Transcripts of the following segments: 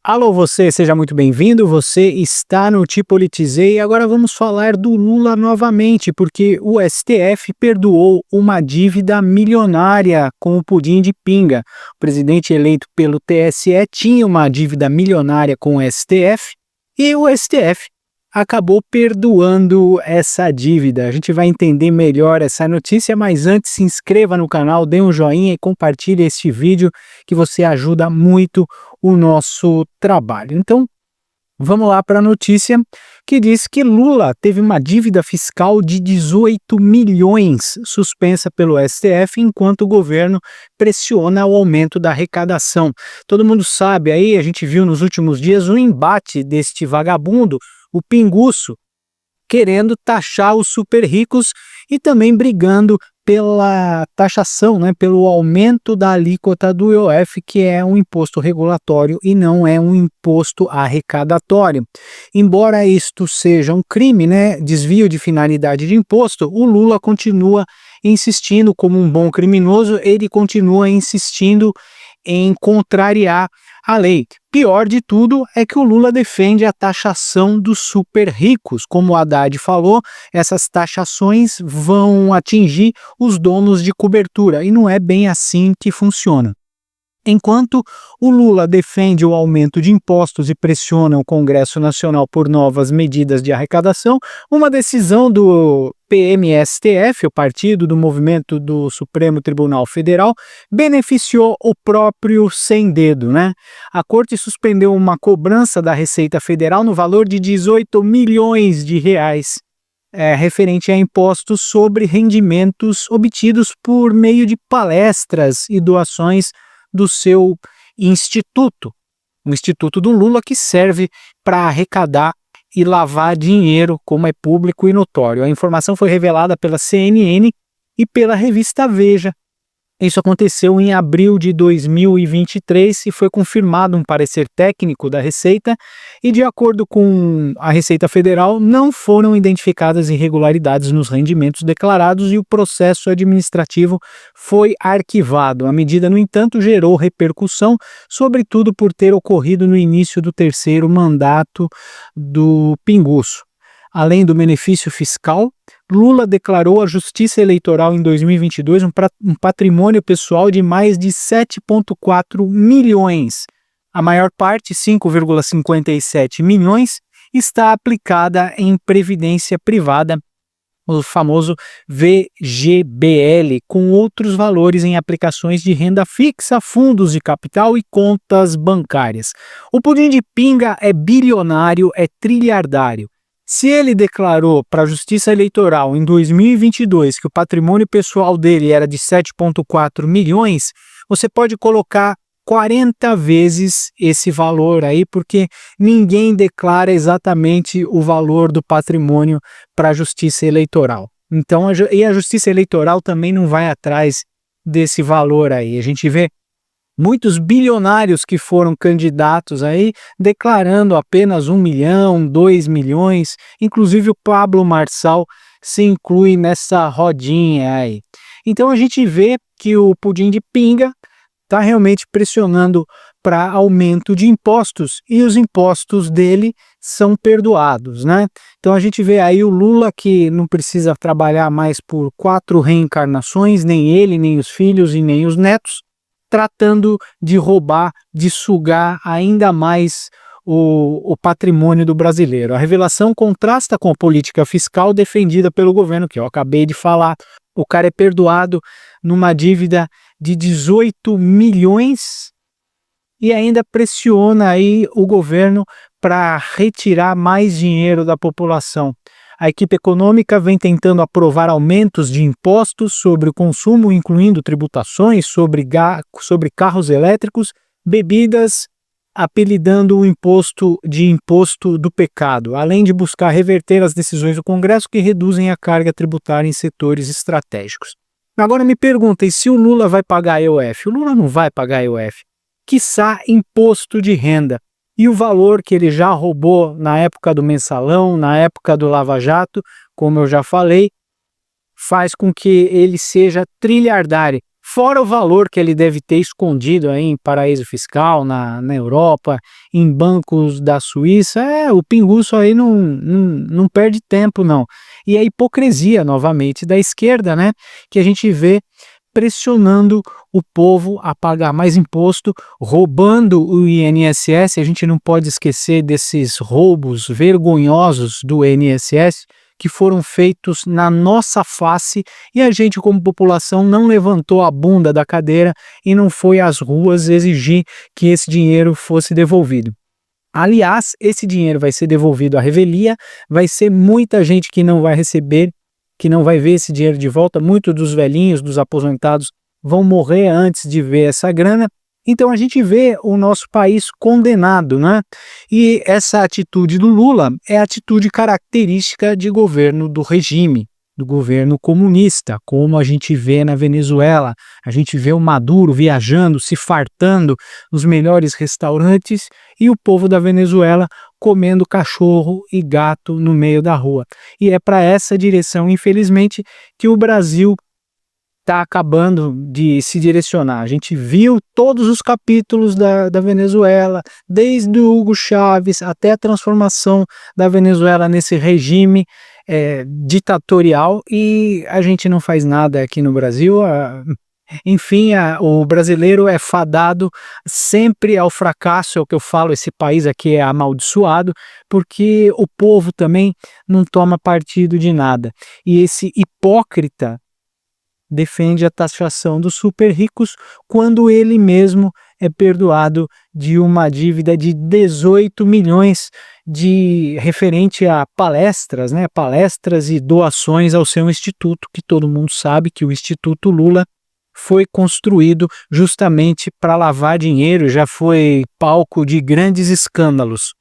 Alô você, seja muito bem-vindo, você está no Te Politizei e agora vamos falar do Lula novamente, porque o STF perdoou uma dívida milionária com o pudim de pinga. O presidente eleito pelo TSE tinha uma dívida milionária com o STF e o STF acabou perdoando essa dívida. A gente vai entender melhor essa notícia, mas antes se inscreva no canal, dê um joinha e compartilhe este vídeo que você ajuda muito o nosso trabalho. Então, vamos lá para a notícia que diz que Lula teve uma dívida fiscal de 18 milhões suspensa pelo STF enquanto o governo pressiona o aumento da arrecadação. Todo mundo sabe aí, a gente viu nos últimos dias o embate deste vagabundo, o Pinguço, querendo taxar os super ricos e também brigando pela taxação, pelo aumento da alíquota do IOF, que é um imposto regulatório e não é um imposto arrecadatório. Embora isto seja um crime, desvio de finalidade de imposto, o Lula continua insistindo, como um bom criminoso, ele continua insistindo em contrariar a lei. Pior de tudo é que o Lula defende a taxação dos super ricos. Como o Haddad falou, essas taxações vão atingir os donos de cobertura e não é bem assim que funciona. Enquanto o Lula defende o aumento de impostos e pressiona o Congresso Nacional por novas medidas de arrecadação, uma decisão do PMSTF, o Partido do Movimento do Supremo Tribunal Federal, beneficiou o próprio sem dedo, A Corte suspendeu uma cobrança da Receita Federal no valor de 18 milhões de reais, referente a impostos sobre rendimentos obtidos por meio de palestras e doações do seu instituto, o Instituto do Lula, que serve para arrecadar e lavar dinheiro, como é público e notório. A informação foi revelada pela CNN e pela revista Veja. Isso aconteceu em abril de 2023 e foi confirmado um parecer técnico da Receita e, de acordo com a Receita Federal, não foram identificadas irregularidades nos rendimentos declarados e o processo administrativo foi arquivado. A medida, no entanto, gerou repercussão, sobretudo por ter ocorrido no início do terceiro mandato do Pinguço. Além do benefício fiscal, Lula declarou à Justiça Eleitoral em 2022 um patrimônio pessoal de mais de 7,4 milhões. A maior parte, 5,57 milhões, está aplicada em previdência privada, o famoso VGBL, com outros valores em aplicações de renda fixa, fundos de capital e contas bancárias. O pudim de pinga é bilionário, é trilhardário. Se ele declarou para a Justiça Eleitoral em 2022 que o patrimônio pessoal dele era de 7,4 milhões, você pode colocar 40 vezes esse valor aí, porque ninguém declara exatamente o valor do patrimônio para a Justiça Eleitoral. Então, a Justiça Eleitoral também não vai atrás desse valor aí. A gente vê muitos bilionários que foram candidatos aí declarando apenas 1 milhão, 2 milhões, inclusive o Pablo Marçal se inclui nessa rodinha aí. Então a gente vê que o pudim de pinga está realmente pressionando para aumento de impostos e os impostos dele são perdoados, Então a gente vê aí o Lula que não precisa trabalhar mais por 4 reencarnações, nem ele, nem os filhos e nem os netos, tratando de roubar, de sugar ainda mais o patrimônio do brasileiro. A revelação contrasta com a política fiscal defendida pelo governo, que eu acabei de falar. O cara é perdoado numa dívida de 18 milhões e ainda pressiona aí o governo para retirar mais dinheiro da população. A equipe econômica vem tentando aprovar aumentos de impostos sobre o consumo, incluindo tributações sobre carros elétricos, bebidas, apelidando o imposto de imposto do pecado, além de buscar reverter as decisões do Congresso que reduzem a carga tributária em setores estratégicos. Agora me perguntem se o Lula vai pagar IOF. O Lula não vai pagar IOF. Quiçá imposto de renda. E o valor que ele já roubou na época do Mensalão, na época do Lava Jato, como eu já falei, faz com que ele seja trilhardário. Fora o valor que ele deve ter escondido aí em paraíso fiscal, na Europa, em bancos da Suíça, o pinguço aí não perde tempo, não. E a hipocrisia, novamente, da esquerda, né, que a gente vê pressionando o povo a pagar mais imposto, roubando o INSS. A gente não pode esquecer desses roubos vergonhosos do INSS, que foram feitos na nossa face, e a gente, como população, não levantou a bunda da cadeira e não foi às ruas exigir que esse dinheiro fosse devolvido. Aliás, esse dinheiro vai ser devolvido à revelia, vai ser muita gente que não vai receber, que não vai ver esse dinheiro de volta. Muitos dos velhinhos, dos aposentados, vão morrer antes de ver essa grana. Então a gente vê o nosso país condenado, né? E essa atitude do Lula é a atitude característica de governo do regime, do governo comunista, como a gente vê na Venezuela. A gente vê o Maduro viajando, se fartando nos melhores restaurantes, e o povo da Venezuela comendo cachorro e gato no meio da rua. E é para essa direção, infelizmente, que o Brasil está acabando de se direcionar. A gente viu todos os capítulos da Venezuela, desde o Hugo Chávez até a transformação da Venezuela nesse regime ditatorial, e a gente não faz nada aqui no Brasil. Enfim, o brasileiro é fadado sempre ao fracasso. É o que eu falo, esse país aqui é amaldiçoado, porque o povo também não toma partido de nada. E esse hipócrita defende a taxação dos super ricos quando ele mesmo é perdoado de uma dívida de 18 milhões referente a palestras, né? Palestras e doações ao seu instituto, que todo mundo sabe que o Instituto Lula foi construído justamente para lavar dinheiro, já foi palco de grandes escândalos.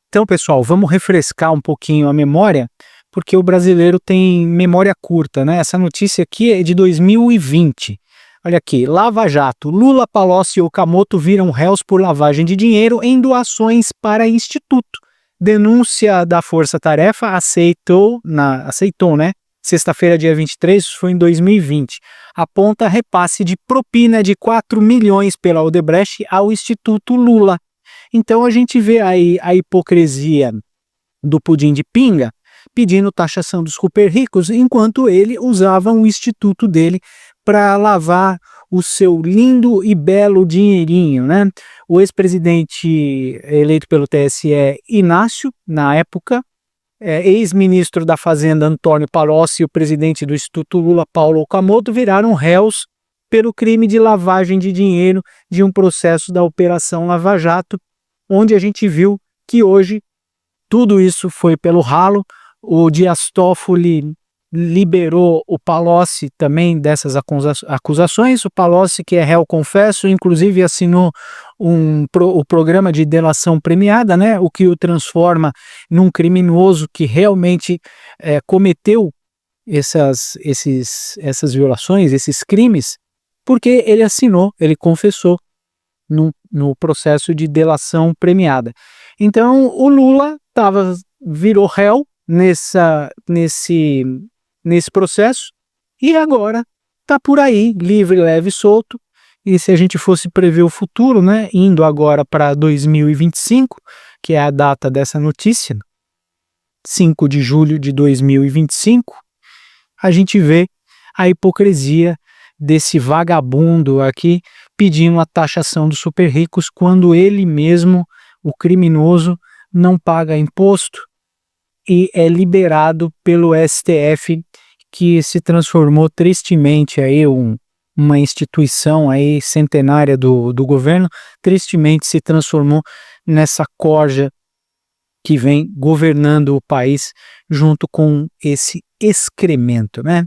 Então, pessoal, vamos refrescar um pouquinho a memória, porque o brasileiro tem memória curta, né? Essa notícia aqui é de 2020. Olha aqui, Lava Jato, Lula, Palocci e Okamoto viram réus por lavagem de dinheiro em doações para instituto. Denúncia da Força Tarefa aceitou, né? Sexta-feira, dia 23, isso foi em 2020. Aponta repasse de propina de 4 milhões pela Odebrecht ao Instituto Lula. Então a gente vê aí a hipocrisia do pudim de pinga, pedindo taxação dos super ricos, enquanto ele usava o instituto dele para lavar o seu lindo e belo dinheirinho, né? O ex-presidente eleito pelo TSE, Inácio, na época, ex-ministro da Fazenda, Antônio Palocci, e o presidente do Instituto Lula, Paulo Okamoto, viraram réus pelo crime de lavagem de dinheiro de um processo da Operação Lava Jato, onde a gente viu que hoje tudo isso foi pelo ralo. O Dias Toffoli liberou o Palocci também dessas acusações. O Palocci, que é réu confesso, inclusive assinou o programa de delação premiada, né? O que o transforma num criminoso que realmente cometeu essas violações, esses crimes, porque ele assinou, ele confessou no processo de delação premiada. Então o Lula virou réu nesse processo, e agora está por aí, livre, leve e solto. E se a gente fosse prever o futuro, né, indo agora para 2025, que é a data dessa notícia, 5 de julho de 2025, a gente vê a hipocrisia desse vagabundo aqui pedindo a taxação dos super ricos, quando ele mesmo, o criminoso, não paga imposto e é liberado pelo STF, que se transformou tristemente aí uma instituição aí centenária do governo, tristemente se transformou nessa corja que vem governando o país junto com esse excremento, né?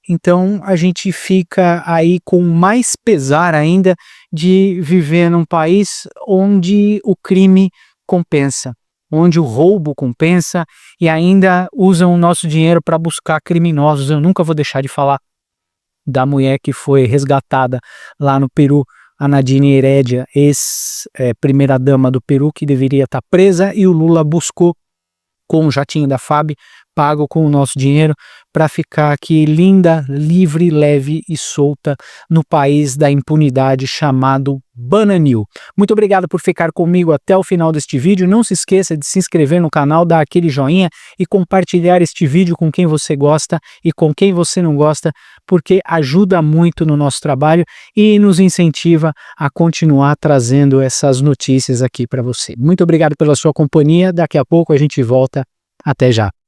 Então a gente fica aí com mais pesar ainda de viver num país onde o crime compensa, onde o roubo compensa, e ainda usam o nosso dinheiro para buscar criminosos. Eu nunca vou deixar de falar da mulher que foi resgatada lá no Peru, a Nadine Heredia, ex-primeira-dama do Peru, que deveria estar presa, e o Lula buscou com o jatinho da FAB pago com o nosso dinheiro para ficar aqui linda, livre, leve e solta no país da impunidade chamado Bananil. Muito obrigado por ficar comigo até o final deste vídeo. Não se esqueça de se inscrever no canal, dar aquele joinha e compartilhar este vídeo com quem você gosta e com quem você não gosta, porque ajuda muito no nosso trabalho e nos incentiva a continuar trazendo essas notícias aqui para você. Muito obrigado pela sua companhia. Daqui a pouco a gente volta. Até já.